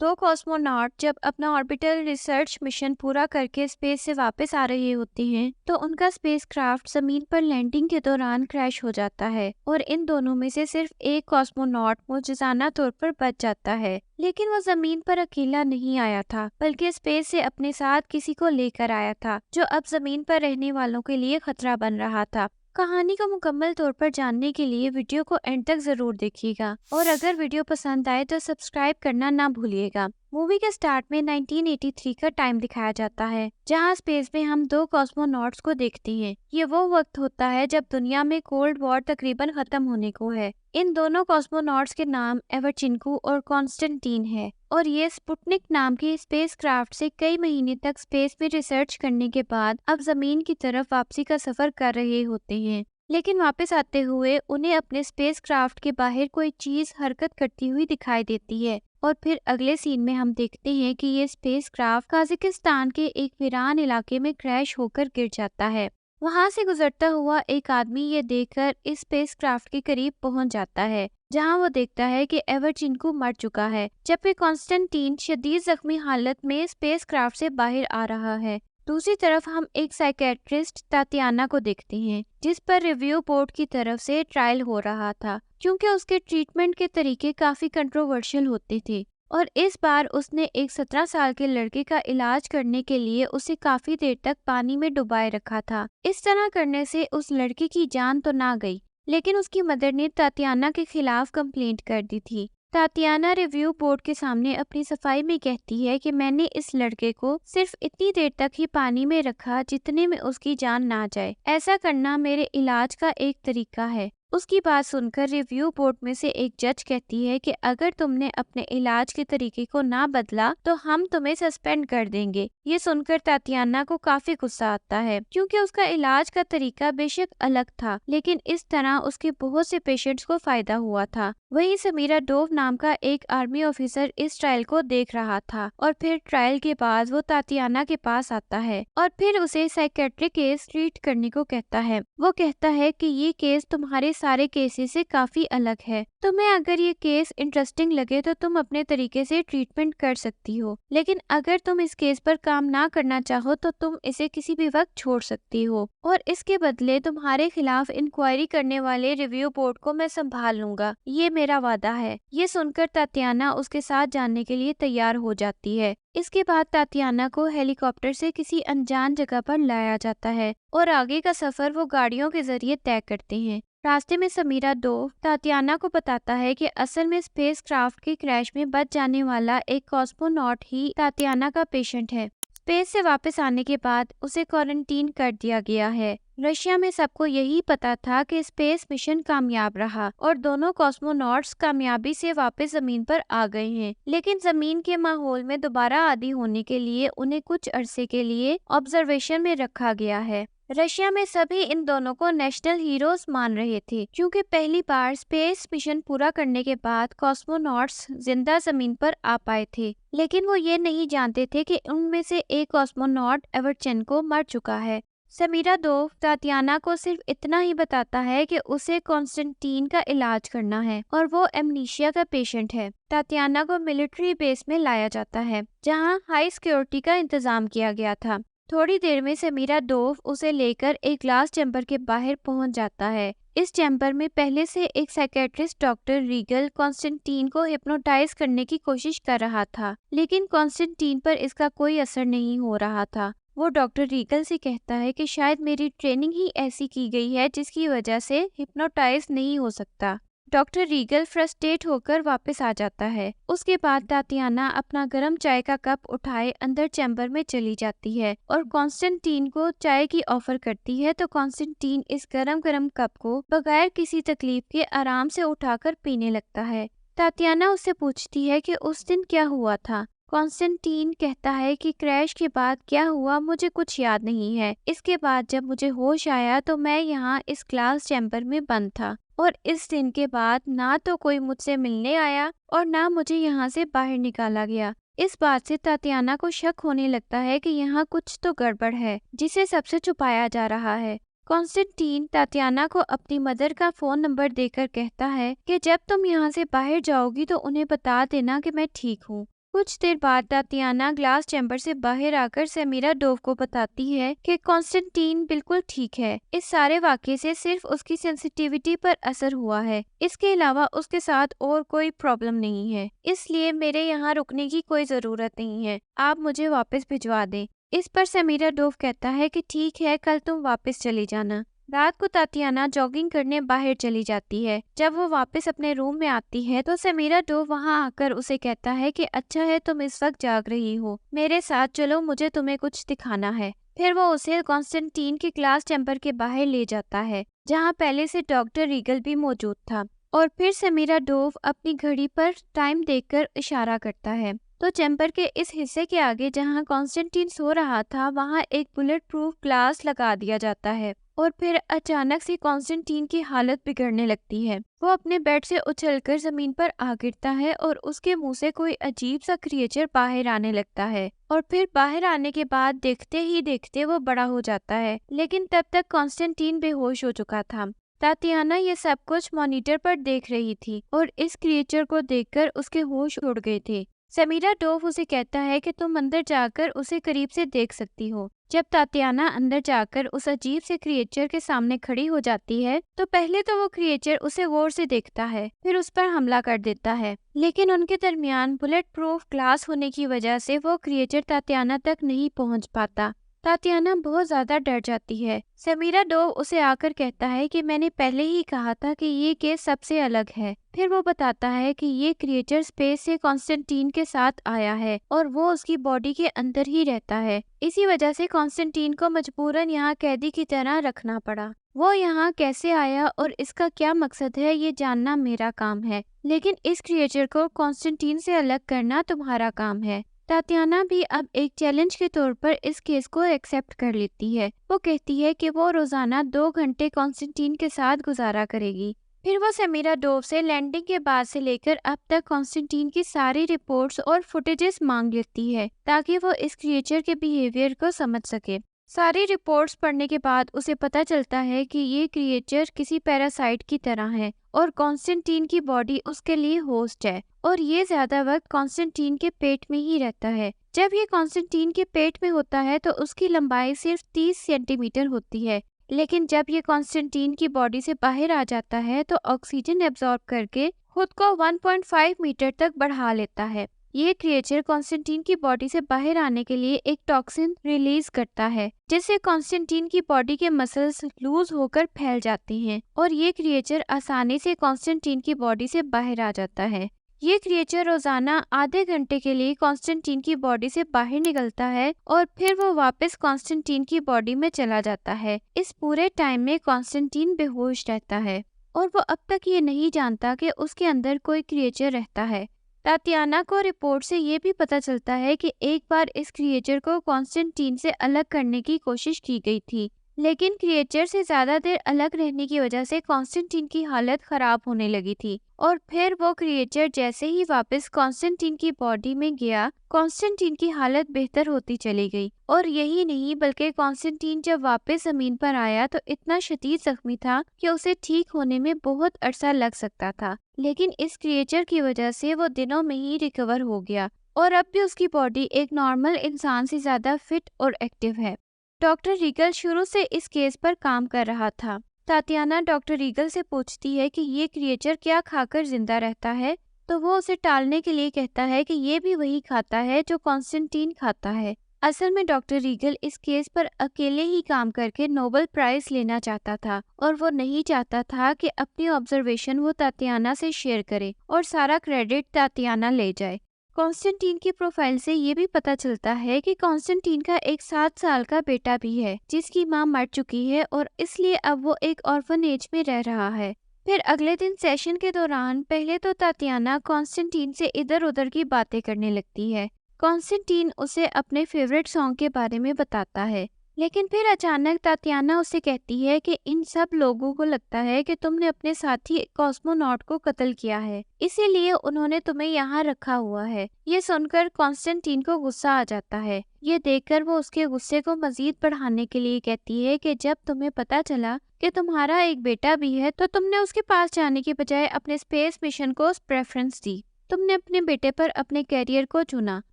दो कॉस्मोनॉट जब अपना ऑर्बिटल रिसर्च मिशन पूरा करके स्पेस से वापस आ रहे होते हैं तो उनका स्पेसक्राफ्ट जमीन पर लैंडिंग के दौरान क्रैश हो जाता है और इन दोनों में से सिर्फ एक कॉस्मोनॉट मुआजिजाना तौर पर बच जाता है। लेकिन वो जमीन पर अकेला नहीं आया था, बल्कि स्पेस से अपने साथ किसी को लेकर आया था जो अब जमीन पर रहने वालों के लिए खतरा बन रहा था। कहानी को मुकम्मल तौर पर जानने के लिए वीडियो को एंड तक जरूर देखिएगा और अगर वीडियो पसंद आए तो सब्सक्राइब करना ना भूलिएगा। मूवी के स्टार्ट में 1983 का टाइम दिखाया जाता है, जहां स्पेस में हम दो कॉस्मोनॉट्स को देखते हैं। ये वो वक्त होता है जब दुनिया में कोल्ड वॉर तकरीबन खत्म होने को है। इन दोनों कॉस्मोनॉट्स के नाम एवरचिंकू और कॉन्स्टेंटीन है और ये स्पुतनिक नाम की स्पेसक्राफ्ट से कई महीने तक स्पेस में रिसर्च करने के बाद अब जमीन की तरफ वापसी का सफर कर रहे होते हैं। लेकिन वापस आते हुए उन्हें अपने स्पेसक्राफ्ट के बाहर कोई चीज हरकत करती हुई दिखाई देती है और फिर अगले सीन में हम देखते हैं कि ये स्पेसक्राफ्ट कजाकिस्तान के एक वीरान इलाके में क्रैश होकर गिर जाता है। वहां से गुजरता हुआ एक आदमी ये देखकर इस स्पेसक्राफ्ट के करीब पहुंच जाता है, जहां वो देखता है कि एवरचिंकू मर चुका है, जबकि कॉन्स्टेंटीन शदीद जख्मी हालत में स्पेसक्राफ्ट से बाहर आ रहा है। दूसरी तरफ हम एक साइकेट्रिस्ट तातियाना को देखते हैं, जिस पर रिव्यू बोर्ड की तरफ से ट्रायल हो रहा था, क्योंकि उसके ट्रीटमेंट के तरीके काफी कंट्रोवर्शियल होते थे और इस बार उसने एक 17 साल के लड़के का इलाज करने के लिए उसे काफी देर तक पानी में डुबाए रखा था। इस तरह करने से उस लड़के की जान तो ना गई, लेकिन उसकी मदर ने तातियाना के खिलाफ कंप्लेंट कर दी थी। तातियाना रिव्यू बोर्ड के सामने अपनी सफाई में कहती है कि मैंने इस लड़के को सिर्फ इतनी देर तक ही पानी में रखा जितने में उसकी जान ना जाए। ऐसा करना मेरे इलाज का एक तरीका है। उसकी बात सुनकर रिव्यू बोर्ड में से एक जज कहती है कि अगर तुमने अपने इलाज के तरीके को ना बदला तो हम तुम्हें सस्पेंड कर देंगे। ये सुनकर तातियाना को काफी गुस्सा आता है, क्योंकि उसका इलाज का तरीका बेशक अलग था, लेकिन इस तरह उसके बहुत से पेशेंट्स को फायदा हुआ था। वहीं समीरा डोव नाम का एक आर्मी ऑफिसर इस ट्रायल को देख रहा था और फिर ट्रायल के बाद वो तातियाना के पास आता है और फिर उसे साइकेट्रिक केस ट्रीट करने को कहता है। वो कहता है कि ये केस तुम्हारे सारे केसेस से काफी अलग है। तुम्हें अगर ये केस इंटरेस्टिंग लगे तो तुम अपने तरीके से ट्रीटमेंट कर सकती हो, लेकिन अगर तुम इस केस पर काम ना करना चाहो तो तुम इसे किसी भी वक्त छोड़ सकती हो और इसके बदले तुम्हारे खिलाफ इंक्वायरी करने वाले रिव्यू बोर्ड को मैं संभाल लूंगा, ये मेरा वादा है। ये सुनकर तातियाना उसके साथ जाने के लिए तैयार हो जाती है। इसके बाद तातियाना को हेलीकॉप्टर से किसी अनजान जगह पर लाया जाता है और आगे का सफर वो गाड़ियों के जरिए तय करते हैं। रास्ते में समीरा डोव तातियाना को बताता है कि असल में स्पेसक्राफ्ट के क्रैश में बच जाने वाला एक कॉस्मोनॉट ही तातियाना का पेशेंट है। स्पेस से वापस आने के बाद उसे क्वारंटीन कर दिया गया है। रशिया में सबको यही पता था कि स्पेस मिशन कामयाब रहा और दोनों कॉस्मोनॉट्स कामयाबी से वापस जमीन पर आ गए हैं, लेकिन जमीन के माहौल में दोबारा आदी होने के लिए उन्हें कुछ अरसे के लिए ऑब्जर्वेशन में रखा गया है। रशिया में सभी इन दोनों को नेशनल हीरोज मान रहे थे, क्योंकि पहली बार स्पेस मिशन पूरा करने के बाद कॉस्मोनॉट्स जिंदा जमीन पर आ पाए थे। लेकिन वो ये नहीं जानते थे कि उनमें से एक कॉस्मोनॉट एवरचेंको मर चुका है। समीरा डोव तातियाना को सिर्फ इतना ही बताता है कि उसे कॉन्स्टेंटीन का इलाज करना है और वो एमनीशिया का पेशेंट है। तातियाना को मिलिट्री बेस में लाया जाता है, जहां हाई सिक्योरिटी का इंतजाम किया गया था। थोड़ी देर में समीरा डोव उसे लेकर एक ग्लास चैम्बर के बाहर पहुंच जाता है। इस चैम्बर में पहले से एक साइकेट्रिस्ट डॉक्टर रीगल कॉन्स्टेंटीन को हिप्नोटाइज करने की कोशिश कर रहा था, लेकिन कॉन्स्टेंटीन पर इसका कोई असर नहीं हो रहा था। वो डॉक्टर रीगल से कहता है कि शायद मेरी ट्रेनिंग ही ऐसी की गई है जिसकी वजह से हिप्नोटाइज नहीं हो सकता। डॉक्टर रीगल फ्रस्ट्रेट होकर वापस आ जाता है। उसके बाद तातियाना अपना गर्म चाय का कप उठाए अंदर चैम्बर में चली जाती है और कॉन्स्टेंटीन को चाय की ऑफर करती है, तो कॉन्स्टेंटीन इस गरम गरम कप को बगैर किसी तकलीफ के आराम से उठाकर पीने लगता है। तातियाना उससे पूछती है कि उस दिन क्या हुआ था। कॉन्स्टेंटीन कहता है कि क्रैश के बाद क्या हुआ मुझे कुछ याद नहीं है। इसके बाद जब मुझे होश आया तो मैं यहाँ इस ग्लास चैम्बर में बंद था और इस दिन के बाद ना तो कोई मुझसे मिलने आया और ना मुझे यहाँ से बाहर निकाला गया। इस बात से तातियाना को शक होने लगता है कि यहाँ कुछ तो गड़बड़ है जिसे सबसे छुपाया जा रहा है। कॉन्स्टेंटीन तातियाना को अपनी मदर का फोन नंबर देकर कहता है कि जब तुम यहाँ से बाहर जाओगी तो उन्हें बता देना कि मैं ठीक हूँ। कुछ देर बाद तातियाना ग्लास चैम्बर से बाहर आकर सेमीरा डोव को बताती है कि कॉन्स्टेंटीन बिल्कुल ठीक है। इस सारे वाकये से सिर्फ उसकी सेंसिटिविटी पर असर हुआ है, इसके अलावा उसके साथ और कोई प्रॉब्लम नहीं है, इसलिए मेरे यहाँ रुकने की कोई जरूरत नहीं है, आप मुझे वापस भिजवा दें। इस पर सेमीरा डोव कहता है कि ठीक है, कल तुम वापस चली जाना। रात को तातियाना जॉगिंग करने बाहर चली जाती है। जब वो वापस अपने रूम में आती है तो सेमीरा डोव वहाँ आकर उसे कहता है कि अच्छा है तुम इस वक्त जाग रही हो, मेरे साथ चलो, मुझे तुम्हें कुछ दिखाना है। फिर वो उसे कॉन्स्टेंटीन के क्लास चैम्बर के बाहर ले जाता है, जहाँ पहले से डॉक्टर रीगल भी मौजूद था। और फिर सेमीरा डोव अपनी घड़ी पर टाइम देखकर इशारा करता है तो चैम्बर के इस हिस्से के आगे जहाँ कॉन्स्टेंटीन सो रहा था वहाँ एक बुलेट प्रूफ ग्लास लगा दिया जाता है। और फिर अचानक से कॉन्स्टेंटीन की हालत बिगड़ने लगती है। वो अपने बेड से उछलकर जमीन पर आ गिरता है और उसके मुंह से कोई अजीब सा क्रिएचर बाहर आने लगता है। और फिर बाहर आने के बाद देखते ही देखते वो बड़ा हो जाता है, लेकिन तब तक कॉन्स्टेंटीन बेहोश हो चुका था। तातियाना ये सब कुछ मॉनिटर पर देख रही थी और इस क्रिएचर को देखकर उसके होश उड़ गए थे। सेमीरा डोव उसे कहता है कि तुम अंदर जाकर उसे करीब से देख सकती हो। जब तातियाना अंदर जाकर उस अजीब से क्रिएचर के सामने खड़ी हो जाती है तो पहले तो वो क्रिएचर उसे गौर से देखता है, फिर उस पर हमला कर देता है, लेकिन उनके दरमियान बुलेट प्रूफ ग्लास होने की वजह से वो क्रिएचर तातियाना तक नहीं पहुंच पाता। तातियाना बहुत ज्यादा डर जाती है। सेमीरा डोव उसे आकर कहता है कि मैंने पहले ही कहा था कि ये केस सबसे अलग है। फिर वो बताता है कि ये क्रिएचर स्पेस से कॉन्स्टेंटीन के साथ आया है और वो उसकी बॉडी के अंदर ही रहता है। इसी वजह से कॉन्स्टेंटीन को मजबूरन यहाँ कैदी की तरह रखना पड़ा। वो यहाँ कैसे आया और इसका क्या मकसद है ये जानना मेरा काम है, लेकिन इस क्रिएचर को कॉन्स्टेंटीन से अलग करना तुम्हारा काम है। तातियाना भी अब एक चैलेंज के तौर पर इस केस को एक्सेप्ट कर लेती है। वो कहती है कि वो रोजाना 2 घंटे कॉन्स्टेंटीन के साथ गुजारा करेगी। फिर वो सेमीरा डोव से लैंडिंग के बाद से लेकर अब तक कॉन्स्टेंटीन की सारी रिपोर्ट्स और फुटेजेस मांग लेती है ताकि वो इस क्रिएचर के बिहेवियर को समझ सके। सारी रिपोर्ट्स पढ़ने के बाद उसे पता चलता है कि ये क्रिएचर किसी पैरासाइट की तरह है और कॉन्स्टेंटीन की बॉडी उसके लिए होस्ट है और ये ज्यादा वक्त कॉन्स्टेंटीन के पेट में ही रहता है। जब ये कॉन्स्टेंटीन के पेट में होता है तो उसकी लंबाई सिर्फ 30 सेंटीमीटर होती है, लेकिन जब ये कॉन्स्टेंटीन की बॉडी से बाहर आ जाता है तो ऑक्सीजन एब्जॉर्ब करके खुद को 1.5 मीटर तक बढ़ा लेता है। ये क्रिएचर कॉन्स्टेंटीन की बॉडी से बाहर आने के लिए एक टॉक्सिन रिलीज करता है, जिससे कॉन्स्टेंटीन की बॉडी के मसल्स लूज होकर फैल जाते हैं और ये क्रिएचर आसानी से कॉन्स्टेंटीन की बॉडी से बाहर आ जाता है। ये क्रिएचर रोजाना आधे घंटे के लिए कॉन्स्टेंटीन की बॉडी से बाहर निकलता है और फिर वो वापस कॉन्स्टेंटीन की बॉडी में चला जाता है। इस पूरे टाइम में कॉन्स्टेंटीन बेहोश रहता है और वो अब तक ये नहीं जानता कि उसके अंदर कोई क्रिएचर रहता है। तातियाना को रिपोर्ट से ये भी पता चलता है कि एक बार इस क्रिएचर को कॉन्स्टेंटीन से अलग करने की कोशिश की गई थी, लेकिन क्रिएचर से ज्यादा देर अलग रहने की वजह से कॉन्स्टेंटीन की हालत खराब होने लगी थी और फिर वो क्रिएचर जैसे ही वापस कॉन्स्टेंटीन की बॉडी में गया, कॉन्स्टेंटीन की हालत बेहतर होती चली गई। और यही नहीं बल्कि कॉन्स्टेंटीन जब वापस जमीन पर आया तो इतना शदीद जख्मी था कि उसे ठीक होने में बहुत अरसा लग सकता था, लेकिन इस क्रिएचर की वजह से वो दिनों में ही रिकवर हो गया और अब भी उसकी बॉडी एक नॉर्मल इंसान से ज्यादा फिट और एक्टिव है। डॉक्टर रीगल शुरू से इस केस पर काम कर रहा था। तातियाना डॉक्टर रीगल से पूछती है कि ये क्रिएचर क्या खाकर जिंदा रहता है, तो वो उसे टालने के लिए कहता है कि ये भी वही खाता है जो कॉन्स्टेंटीन खाता है। असल में डॉक्टर रीगल इस केस पर अकेले ही काम करके नोबेल प्राइज लेना चाहता था और वो नहीं चाहता था कि अपनी ऑब्जर्वेशन वो तातियाना से शेयर करे और सारा क्रेडिट तातियाना ले जाए। कॉन्स्टेंटीन की प्रोफाइल से ये भी पता चलता है कि कॉन्स्टेंटीन का एक 7 साल का बेटा भी है जिसकी मां मर चुकी है और इसलिए अब वो एक ऑर्फनेज में रह रहा है। फिर अगले दिन सेशन के दौरान पहले तो तातियाना कॉन्स्टेंटीन से इधर उधर की बातें करने लगती है। कॉन्स्टेंटीन उसे अपने फेवरेट सॉन्ग के बारे में बताता है, लेकिन फिर अचानक तातियाना उसे कहती है कि इन सब लोगों को लगता है कि तुमने अपने साथी कॉस्मोनॉट को कत्ल किया है, इसीलिए उन्होंने तुम्हें यहाँ रखा हुआ है। ये सुनकर कॉन्स्टेंटीन को गुस्सा आ जाता है। ये देखकर वो उसके गुस्से को मजीद बढ़ाने के लिए कहती है कि जब तुम्हें पता चला कि तुम्हारा एक बेटा भी है तो तुमने उसके पास जाने की बजाय अपने स्पेस मिशन को प्रेफरेंस दी। तुमने अपने बेटे पर अपने कैरियर को चुना।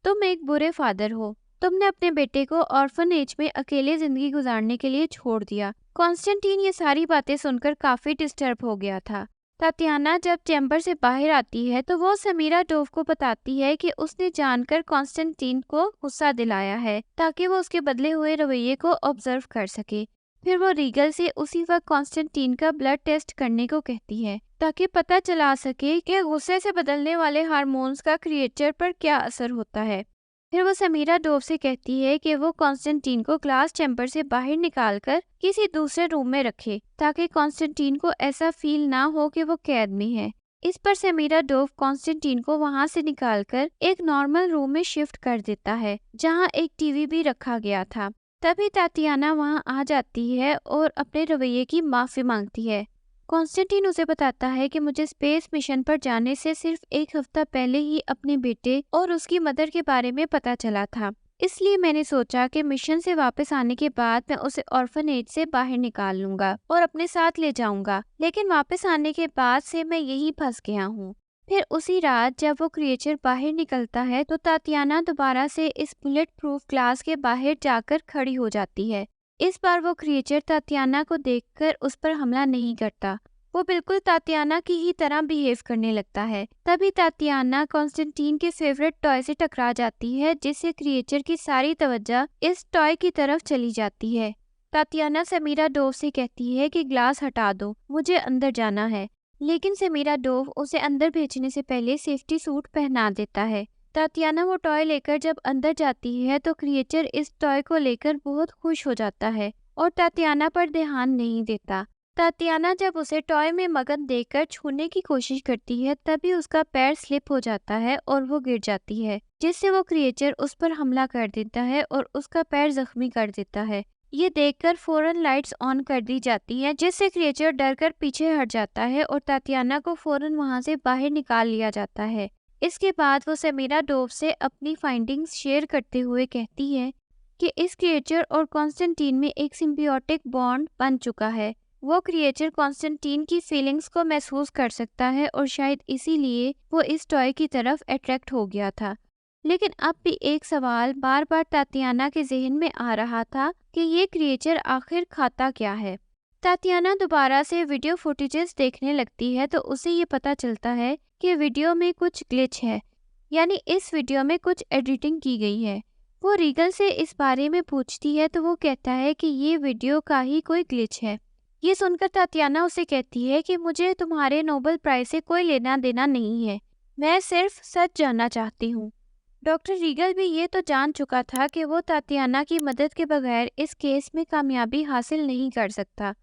तुम एक बुरे फादर हो। तुमने अपने बेटे को ऑर्फनेज में अकेले जिंदगी गुजारने के लिए छोड़ दिया। कॉन्स्टेंटीन ये सारी बातें सुनकर काफी डिस्टर्ब हो गया था। तातियाना जब चैम्बर से बाहर आती है तो वो समीरा डोव को बताती है कि उसने जानकर कॉन्स्टेंटीन को गुस्सा दिलाया है ताकि वो उसके बदले हुए रवैये को ऑब्जर्व कर सके। फिर वो रीगल से उसी वक्त कॉन्स्टेंटीन का ब्लड टेस्ट करने को कहती है ताकि पता चला सके कि गुस्से से बदलने वाले हार्मोन्स का क्रिएचर पर क्या असर होता है। फिर वो समीरा डोव से कहती है कि वो कॉन्स्टेंटीन को ग्लास चैम्बर से बाहर निकालकर किसी दूसरे रूम में रखे ताकि कॉन्स्टेंटीन को ऐसा फील ना हो कि वो कैद में है। इस पर समीरा डोव कॉन्स्टेंटीन को वहां से निकालकर एक नॉर्मल रूम में शिफ्ट कर देता है जहां एक टीवी भी रखा गया था। तभी तातियाना वहां आ जाती है और अपने रवैये की माफी मांगती है। कॉन्स्टेंटीन उसे बताता है कि मुझे स्पेस मिशन पर जाने से सिर्फ एक हफ्ता पहले ही अपने बेटे और उसकी मदर के बारे में पता चला था, इसलिए मैंने सोचा कि मिशन से वापस आने के बाद मैं उसे ऑर्फनेज से बाहर निकाल लूंगा और अपने साथ ले जाऊंगा, लेकिन वापस आने के बाद से मैं यहीं फंस गया हूँ। फिर उसी रात जब वो क्रिएचर बाहर निकलता है तो तातियाना दोबारा से इस बुलेट प्रूफ ग्लास के बाहर जाकर खड़ी हो जाती है। इस बार वो क्रिएचर तातियाना को देखकर उस पर हमला नहीं करता। वो बिल्कुल तातियाना की ही तरह बिहेव करने लगता है। तभी तातियाना कॉन्स्टेंटीन के फेवरेट टॉय से टकरा जाती है जिससे क्रिएचर की सारी तवज्जो इस टॉय की तरफ चली जाती है। तातियाना समीरा डोव से कहती है कि ग्लास हटा दो, मुझे अंदर जाना है, लेकिन समीरा डोव उसे अंदर भेजने से पहले सेफ्टी सूट पहना देता है। तातियाना वो टॉय लेकर जब अंदर जाती है तो क्रिएचर इस टॉय को लेकर बहुत खुश हो जाता है और तातियाना पर ध्यान नहीं देता। तातियाना जब उसे टॉय में मगन देखकर छूने की कोशिश करती है तभी उसका पैर स्लिप हो जाता है और वो गिर जाती है, जिससे वो क्रिएचर उस पर हमला कर देता है और उसका पैर जख्मी कर देता है। ये देखकर फौरन लाइट्स ऑन कर दी जाती हैं जिससे क्रिएचर डरकर पीछे हट जाता है और तातियाना को फौरन वहां से बाहर निकाल लिया जाता है। इसके बाद वो समीरा डोव से अपनी फाइंडिंग्स शेयर करते हुए कहती है कि इस क्रिएचर और कॉन्स्टेंटीन में एक सिम्बियोटिक बॉन्ड बन चुका है। वो क्रिएचर कॉन्स्टेंटीन की फीलिंग्स को महसूस कर सकता है और शायद इसीलिए वो इस टॉय की तरफ अट्रैक्ट हो गया था। लेकिन अब भी एक सवाल बार बार तातियाना के जहन में आ रहा था कि ये क्रिएचर आखिर खाता क्या है। तातियाना दोबारा से वीडियो फुटेजेस देखने लगती है तो उसे ये पता चलता है कि वीडियो में कुछ ग्लिच है, यानी इस वीडियो में कुछ एडिटिंग की गई है। वो रीगल से इस बारे में पूछती है तो वो कहता है कि ये वीडियो का ही कोई ग्लिच है। ये सुनकर तातियाना उसे कहती है कि मुझे तुम्हारे नोबेल प्राइज से कोई लेना देना नहीं है, मैं सिर्फ सच जानना चाहती हूँ। डॉक्टर रीगल भी ये तो जान चुका था कि वो तातियाना की मदद के बगैर इस केस में कामयाबी हासिल नहीं कर सकता,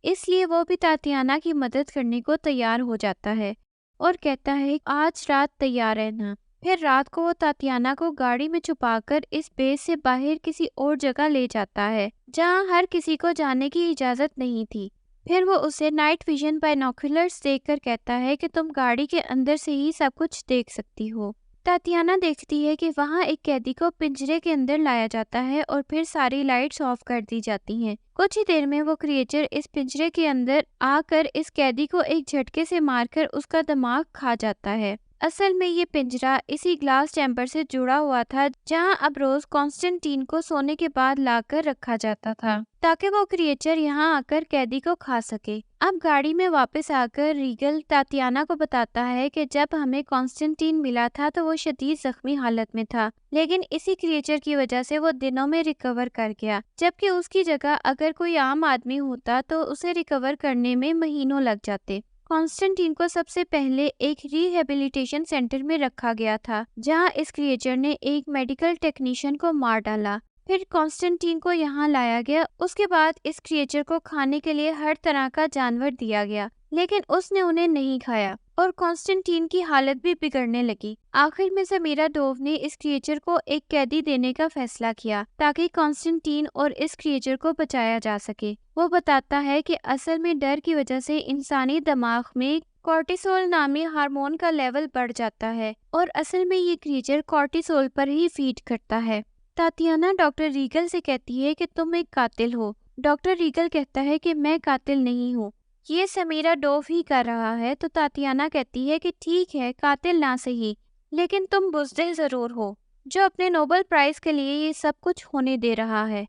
इसलिए वो भी तातियाना की मदद करने को तैयार हो जाता है और कहता है आज रात तैयार रहना। फिर रात को वो तातियाना को गाड़ी में छुपाकर इस बेस से बाहर किसी और जगह ले जाता है जहां हर किसी को जाने की इजाज़त नहीं थी। फिर वो उसे नाइट विजन बाइनोकुलर्स देखकर कहता है कि तुम गाड़ी के अंदर से ही सब कुछ देख सकती हो। तातियाना देखती है कि वहाँ एक कैदी को पिंजरे के अंदर लाया जाता है और फिर सारी लाइट्स ऑफ कर दी जाती हैं। कुछ ही देर में वो क्रिएचर इस पिंजरे के अंदर आकर इस कैदी को एक झटके से मारकर उसका दिमाग खा जाता है। असल में ये पिंजरा इसी ग्लास चैम्बर से जुड़ा हुआ था जहां अब रोज कॉन्स्टेंटीन को सोने के बाद लाकर रखा जाता था ताकि वो क्रिएचर यहां आकर कैदी को खा सके। अब गाड़ी में वापस आकर रीगल तातियाना को बताता है कि जब हमें कॉन्स्टेंटीन मिला था तो वो शदीद जख्मी हालत में था, लेकिन इसी क्रिएचर की वजह से वो दिनों में रिकवर कर गया, जबकि उसकी जगह अगर कोई आम आदमी होता तो उसे रिकवर करने में महीनों लग जाते। कॉन्स्टेंटीन को सबसे पहले एक रिहेबिलिटेशन सेंटर में रखा गया था जहां इस क्रिएचर ने एक मेडिकल टेक्नीशियन को मार डाला। फिर कॉन्स्टेंटीन को यहाँ लाया गया। उसके बाद इस क्रिएचर को खाने के लिए हर तरह का जानवर दिया गया, लेकिन उसने उन्हें नहीं खाया और कॉन्स्टेंटीन की हालत भी बिगड़ने लगी। आखिर में समीरा डोव ने इस क्रिएचर को एक कैदी देने का फैसला किया ताकि कॉन्स्टेंटीन और इस क्रिएचर को बचाया जा सके। वो बताता है कि असल में डर की वजह से इंसानी दिमाग में कॉर्टिसोल नामी हार्मोन का लेवल बढ़ जाता है और असल में ये क्रिएचर कॉर्टिसोल पर ही फीड करता है। तातियाना डॉक्टर रीगल से कहती है कि तुम एक कातिल हो। डॉक्टर रीगल कहता है कि मैं कातिल नहीं हूँ। ये समीरा डोव ही कर रहा है, तो तातियाना कहती है कि ठीक है, कातिल ना सही, लेकिन तुम बुज़दिल ज़रूर हो, जो अपने नोबेल प्राइज़ के लिए ये सब कुछ होने दे रहा है।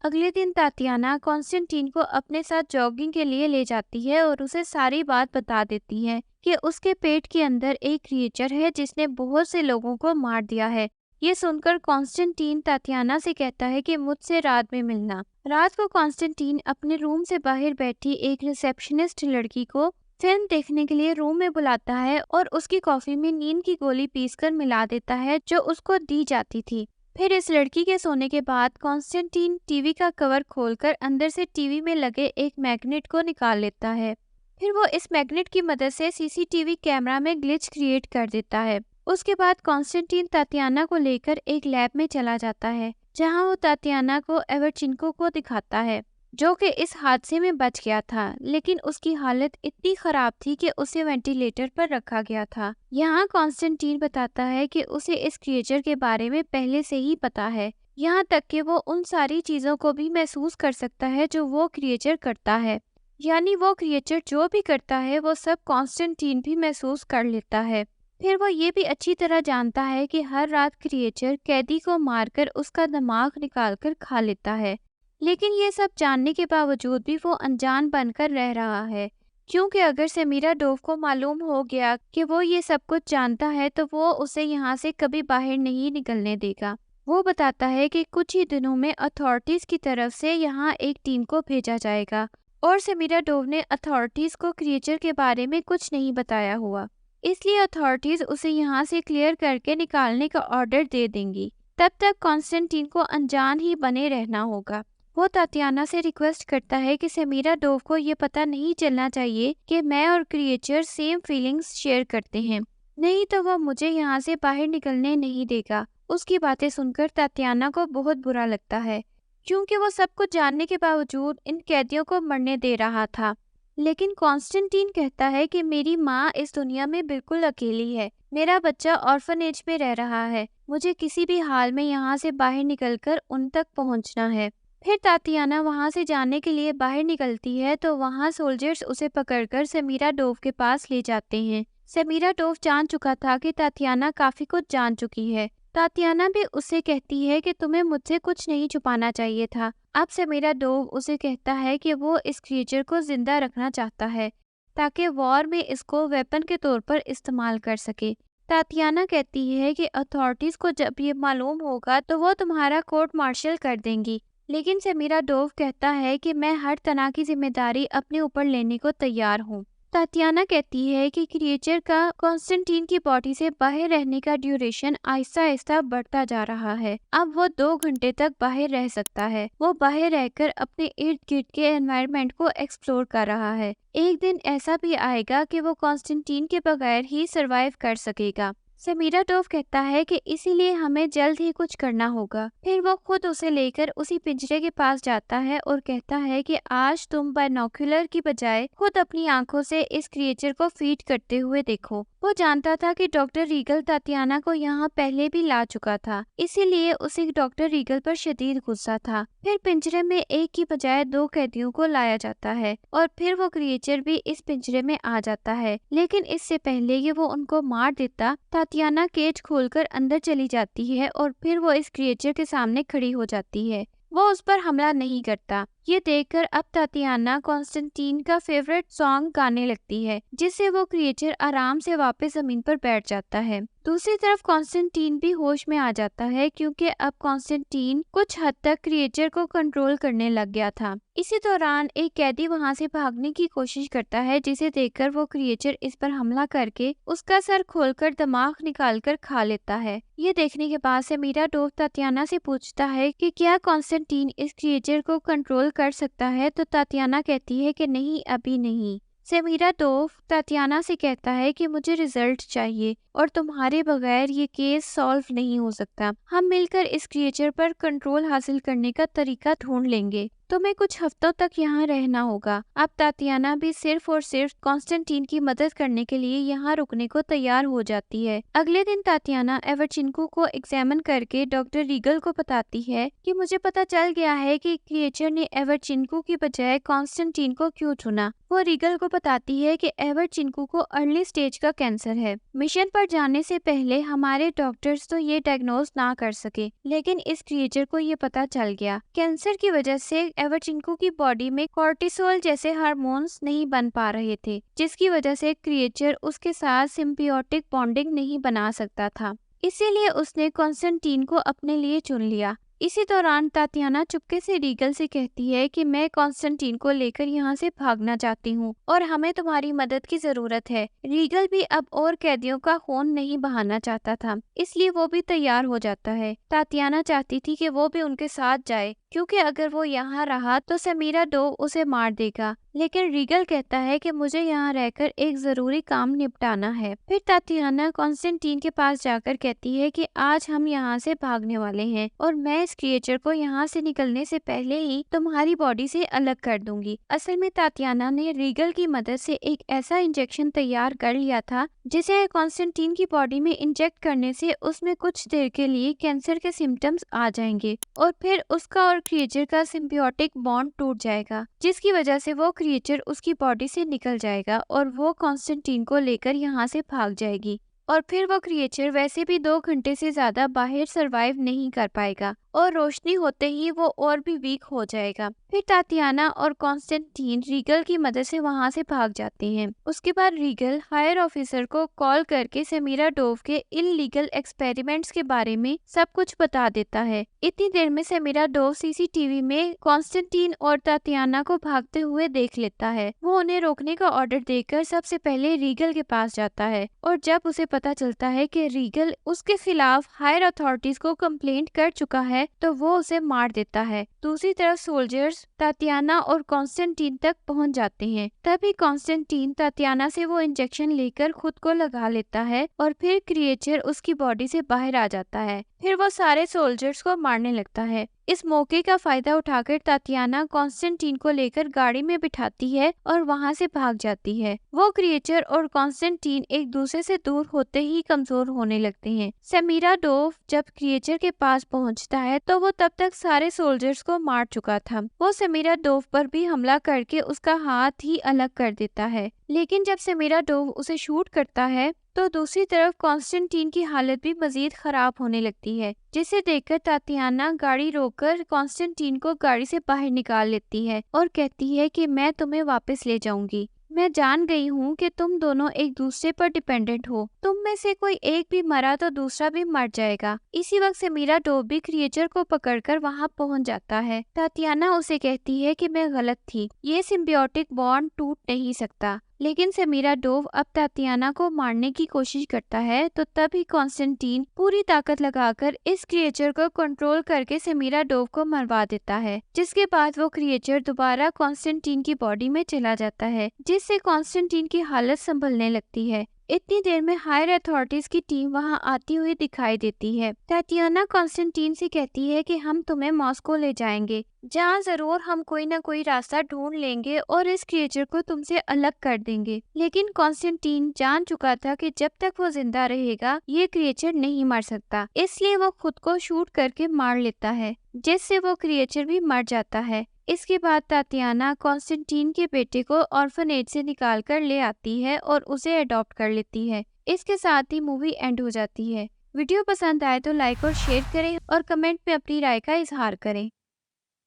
अगले दिन तातियाना कॉन्स्टेंटीन को अपने साथ जॉगिंग के लिए ले जाती है और उसे सारी बात बता देती है कि उसके पेट के अंदर एक क्रिएचर है जिसने बहुत से लोगों को मार दिया है। ये सुनकर कॉन्स्टेंटीन तातियाना से कहता है कि मुझसे रात में मिलना। रात को कॉन्स्टेंटीन अपने रूम से बाहर बैठी एक रिसेप्शनिस्ट लड़की को फिल्म देखने के लिए रूम में बुलाता है और उसकी कॉफी में नींद की गोली पीसकर मिला देता है जो उसको दी जाती थी। फिर इस लड़की के सोने के बाद कॉन्स्टेंटीन टीवी का कवर खोलकर अंदर से टीवी में लगे एक मैग्नेट को निकाल लेता है। फिर वो इस मैग्नेट की मदद से सीसीटीवी कैमरा में ग्लिच क्रिएट कर देता है। उसके बाद कॉन्स्टेंटीन तातियाना को लेकर एक लैब में चला जाता है, जहां वो तातियाना को एवर्चिंको को दिखाता है, जो कि इस हादसे में बच गया था, लेकिन उसकी हालत इतनी खराब थी कि उसे वेंटिलेटर पर रखा गया था। यहाँ कॉन्स्टेंटीन बताता है कि उसे इस क्रिएचर के बारे में पहले से ही पता है, यहाँ तक कि वो उन सारी चीज़ों को भी महसूस कर सकता है जो वो क्रिएचर करता है। यानी वो क्रिएचर जो भी करता है वो सब कॉन्स्टेंटीन भी महसूस कर लेता है। फिर वो ये भी अच्छी तरह जानता है कि हर रात क्रिएचर कैदी को मारकर उसका दिमाग निकाल कर खा लेता है, लेकिन ये सब जानने के बावजूद भी वो अनजान बनकर रह रहा है, क्योंकि अगर समीरा डोव को मालूम हो गया कि वो ये सब कुछ जानता है तो वो उसे यहाँ से कभी बाहर नहीं निकलने देगा। वो बताता है कि कुछ ही दिनों में अथॉरिटीज़ की तरफ से यहाँ एक टीम को भेजा जाएगा और समीरा डोव ने अथॉरिटीज़ को क्रिएचर के बारे में कुछ नहीं बताया हुआ, इसलिए अथॉरिटीज़ उसे यहाँ से क्लियर करके निकालने का ऑर्डर दे देंगी। तब तक कॉन्स्टेंटीन को अनजान ही बने रहना होगा। वो तातियाना से रिक्वेस्ट करता है कि समीरा डोव को ये पता नहीं चलना चाहिए कि मैं और क्रिएचर सेम फीलिंग्स शेयर करते हैं, नहीं तो वो मुझे यहाँ से बाहर निकलने नहीं देगा। उसकी बातें सुनकर तातियाना को बहुत बुरा लगता है, क्योंकि वो सब कुछ जानने के बावजूद इन कैदियों को मरने दे रहा था। लेकिन कॉन्स्टेंटीन कहता है कि मेरी माँ इस दुनिया में बिल्कुल अकेली है, मेरा बच्चा ऑर्फनेज में रह रहा है, मुझे किसी भी हाल में यहाँ से बाहर निकलकर उन तक पहुँचना है। फिर तातियाना वहाँ से जाने के लिए बाहर निकलती है तो वहाँ सोल्जर्स उसे पकड़कर समीरा डोव के पास ले जाते हैं। समीरा डोव जान चुका था कि तातियाना काफ़ी कुछ जान चुकी है। तातियाना भी उससे कहती है कि तुम्हें मुझसे कुछ नहीं छुपाना चाहिए था। अब समीरा डोव उसे कहता है कि वो इस क्रिएचर को जिंदा रखना चाहता है ताकि वॉर में इसको वेपन के तौर पर इस्तेमाल कर सके। तातियाना कहती है कि अथॉरिटीज़ को जब ये मालूम होगा तो वो तुम्हारा कोर्ट मार्शल कर देंगी, लेकिन समीरा डोव कहता है कि मैं हर तरह की जिम्मेदारी अपने ऊपर लेने को तैयार हूँ। तातियाना कहती है कि क्रिएचर का कॉन्स्टेंटीन की बॉडी से बाहर रहने का ड्यूरेशन आहिस्ता आहिस्ता बढ़ता जा रहा है। अब वो 2 घंटे तक बाहर रह सकता है। वो बाहर रहकर अपने इर्द गिर्द के एनवायरनमेंट को एक्सप्लोर कर रहा है। एक दिन ऐसा भी आएगा कि वो कॉन्स्टेंटीन के बगैर ही सरवाइव कर सकेगा। समीरा डोव कहता है कि इसीलिए हमें जल्द ही कुछ करना होगा। फिर वो खुद उसे लेकर उसी पिंजरे के पास जाता है और कहता है कि आज तुम बाइनोक्यूलर की बजाय खुद अपनी आंखों से इस क्रिएचर को फीड करते हुए देखो। वो जानता था कि डॉक्टर रीगल तातियाना को यहाँ पहले भी ला चुका था, इसीलिए उसे डॉक्टर रीगल पर शदीद गुस्सा था। फिर पिंजरे में एक की बजाय 2 कैदियों को लाया जाता है और फिर वो क्रिएचर भी इस पिंजरे में आ जाता है, लेकिन इससे पहले कि वो उनको मार देता, तातियाना केज खोलकर अंदर चली जाती है और फिर वो इस क्रिएचर के सामने खड़ी हो जाती है। वो उस पर हमला नहीं करता। ये देखकर अब तातियाना कॉन्स्टेंटीन का फेवरेट सॉन्ग गाने लगती है, जिससे वो क्रिएचर आराम से वापस जमीन पर बैठ जाता है। दूसरी तरफ कॉन्स्टेंटीन भी होश में आ जाता है, क्योंकि अब कॉन्स्टेंटीन कुछ हद तक क्रिएचर को कंट्रोल करने लग गया था। इसी दौरान एक कैदी वहां से भागने की कोशिश करता है, जिसे देखकर वो क्रिएचर इस पर हमला करके उसका सर खोलकर दिमाग निकालकर खा लेता है। ये देखने के बाद समीरा डोव तातियाना से पूछता है कि क्या कॉन्स्टेंटीन इस क्रिएचर को कंट्रोल कर सकता है, तो तातियाना कहती है कि नहीं, अभी नहीं। समीरा डोव तातियाना से कहता है कि मुझे रिजल्ट चाहिए और तुम्हारे बगैर ये केस सॉल्व नहीं हो सकता। हम मिलकर इस क्रिएचर पर कंट्रोल हासिल करने का तरीका ढूंढ लेंगे। तुम्हें कुछ हफ्तों तक यहाँ रहना होगा। अब तातियाना भी सिर्फ और सिर्फ कॉन्स्टेंटीन की मदद करने के लिए यहाँ रुकने को तैयार हो जाती है। अगले दिन तातियाना एवर्चिनको को एग्जामिन करके डॉक्टर रीगल को बताती है कि मुझे पता चल गया है कि क्रिएचर ने एवर्चिनको की बजाय कॉन्स्टेंटीन को क्यों चुना। वो रीगल को बताती है कि एवर्चिनको को अर्ली स्टेज का कैंसर है। मिशन पर जाने से पहले हमारे डॉक्टर्स तो ये डायग्नोज ना कर सके, लेकिन इस क्रिएचर को ये पता चल गया। कैंसर की वजह से एवर्चिनको की बॉडी में कॉर्टिसोल जैसे हार्मोन्स नहीं बन पा रहे थे, जिसकी वजह से क्रिएचर उसके साथ सिम्बियोटिक बॉन्डिंग नहीं बना सकता था। इसीलिए उसने कॉन्स्टेंटीन को अपने लिए चुन लिया। इसी दौरान तातियाना चुपके से रीगल से कहती है कि मैं कॉन्स्टेंटीन को लेकर यहाँ से भागना चाहती हूँ और हमें तुम्हारी मदद की जरूरत है। रीगल भी अब और कैदियों का खून नहीं बहाना चाहता था, इसलिए वो भी तैयार हो जाता है। तातियाना चाहती थी कि वो भी उनके साथ जाए, क्योंकि अगर वो यहाँ रहा तो समीरा डोव उसे मार देगा। लेकिन रीगल कहता है कि मुझे यहाँ रहकर एक जरूरी काम निपटाना है। फिर तातियाना कॉन्स्टेंटीन के पास जाकर कहती है कि आज हम यहाँ से भागने वाले हैं और मैं इस क्रिएचर को यहाँ से निकलने से पहले ही तुम्हारी बॉडी से अलग कर दूंगी। असल में तातियाना ने रीगल की मदद से एक ऐसा इंजेक्शन तैयार कर लिया था जिसे कॉन्स्टेंटीन की बॉडी में इंजेक्ट करने से उसमें कुछ देर के लिए कैंसर के सिम्टम्स आ जाएंगे और फिर उसका और क्रिएचर का सिम्बियोटिक बॉन्ड टूट जाएगा, जिसकी वजह से वो क्रिएचर उसकी बॉडी से निकल जाएगा और वो कॉन्स्टेंटीन को लेकर यहाँ से भाग जाएगी। और फिर वो क्रिएचर वैसे भी 2 घंटे से ज्यादा बाहर सरवाइव नहीं कर पाएगा और रोशनी होते ही वो और भी वीक हो जाएगा। फिर तातियाना और कॉन्स्टेंटीन रीगल की मदद से वहाँ से भाग जाते हैं। उसके बाद रीगल हायर ऑफिसर को कॉल करके समीरा डोव के इलीगल एक्सपेरिमेंट्स के बारे में सब कुछ बता देता है। इतनी देर में समीरा डोव सीसीटीवी में कॉन्स्टेंटीन और तातियाना को भागते हुए देख लेता है। वो उन्हें रोकने का ऑर्डर देकर सबसे पहले रीगल के पास जाता है और जब उसे पता चलता है कि रीगल उसके खिलाफ हायर अथॉरिटीज को कंप्लेंट कर चुका है तो वो उसे मार देता है। दूसरी तरफ सोल्जर्स तातियाना और कॉन्स्टेंटीन तक पहुंच जाते हैं। तभी कॉन्स्टेंटीन तातियाना से वो इंजेक्शन लेकर खुद को लगा लेता है और फिर क्रिएचर उसकी बॉडी से बाहर आ जाता है। फिर वो सारे सोल्जर्स को मारने लगता है। इस मौके का फायदा उठाकर तातियाना कॉन्स्टेंटीन को लेकर गाड़ी में बिठाती है और वहां से भाग जाती है। वो क्रिएचर और कॉन्स्टेंटीन एक दूसरे से दूर होते ही कमजोर होने लगते हैं। समीरा डोव जब क्रिएचर के पास पहुंचता है तो वो तब तक सारे सोल्जर्स को मार चुका था। वो समीरा डोव पर भी हमला करके उसका हाथ ही अलग कर देता है, लेकिन जब समीरा डोव उसे शूट करता है तो दूसरी तरफ कॉन्स्टेंटीन की हालत भी मजीद खराब होने लगती है, जिसे देखकर तातियाना गाड़ी रोककर कॉन्स्टेंटीन को गाड़ी से बाहर निकाल लेती है और कहती है कि मैं तुम्हें वापस ले जाऊंगी। मैं जान गई हूँ कि तुम दोनों एक दूसरे पर डिपेंडेंट हो। तुम में से कोई एक भी मरा तो दूसरा भी मर जाएगा। इसी वक्त समीरा डोव भी क्रिएचर को पकड़कर वहाँ पहुँच जाता है। तातियाना उसे कहती है कि मैं गलत थी, ये सिम्बियोटिक बॉन्ड टूट नहीं सकता। लेकिन समीरा डोव अब तातियाना को मारने की कोशिश करता है तो तभी कॉन्स्टेंटीन पूरी ताकत लगाकर इस क्रिएचर को कंट्रोल करके समीरा डोव को मरवा देता है, जिसके बाद वो क्रिएचर दोबारा कॉन्स्टेंटीन की बॉडी में चला जाता है, जिससे कॉन्स्टेंटीन की हालत संभलने लगती है। इतनी देर में हायर अथॉरिटीज की टीम वहां आती हुई दिखाई देती है। तातियाना कॉन्स्टेंटीन से कहती है कि हम तुम्हें मॉस्को ले जाएंगे, जहाँ जरूर हम कोई ना कोई रास्ता ढूंढ लेंगे और इस क्रिएचर को तुमसे अलग कर देंगे। लेकिन कॉन्स्टेंटीन जान चुका था कि जब तक वो जिंदा रहेगा ये क्रिएचर नहीं मर सकता, इसलिए वो खुद को शूट करके मार लेता है, जिससे वो क्रिएचर भी मर जाता है। इसके बाद तातियाना कॉन्स्टेंटीन के बेटे को ऑर्फनेज से निकाल कर ले आती है और उसे अडॉप्ट कर लेती है। इसके साथ ही मूवी एंड हो जाती है। वीडियो पसंद आए तो लाइक और शेयर करें और कमेंट में अपनी राय का इजहार करें।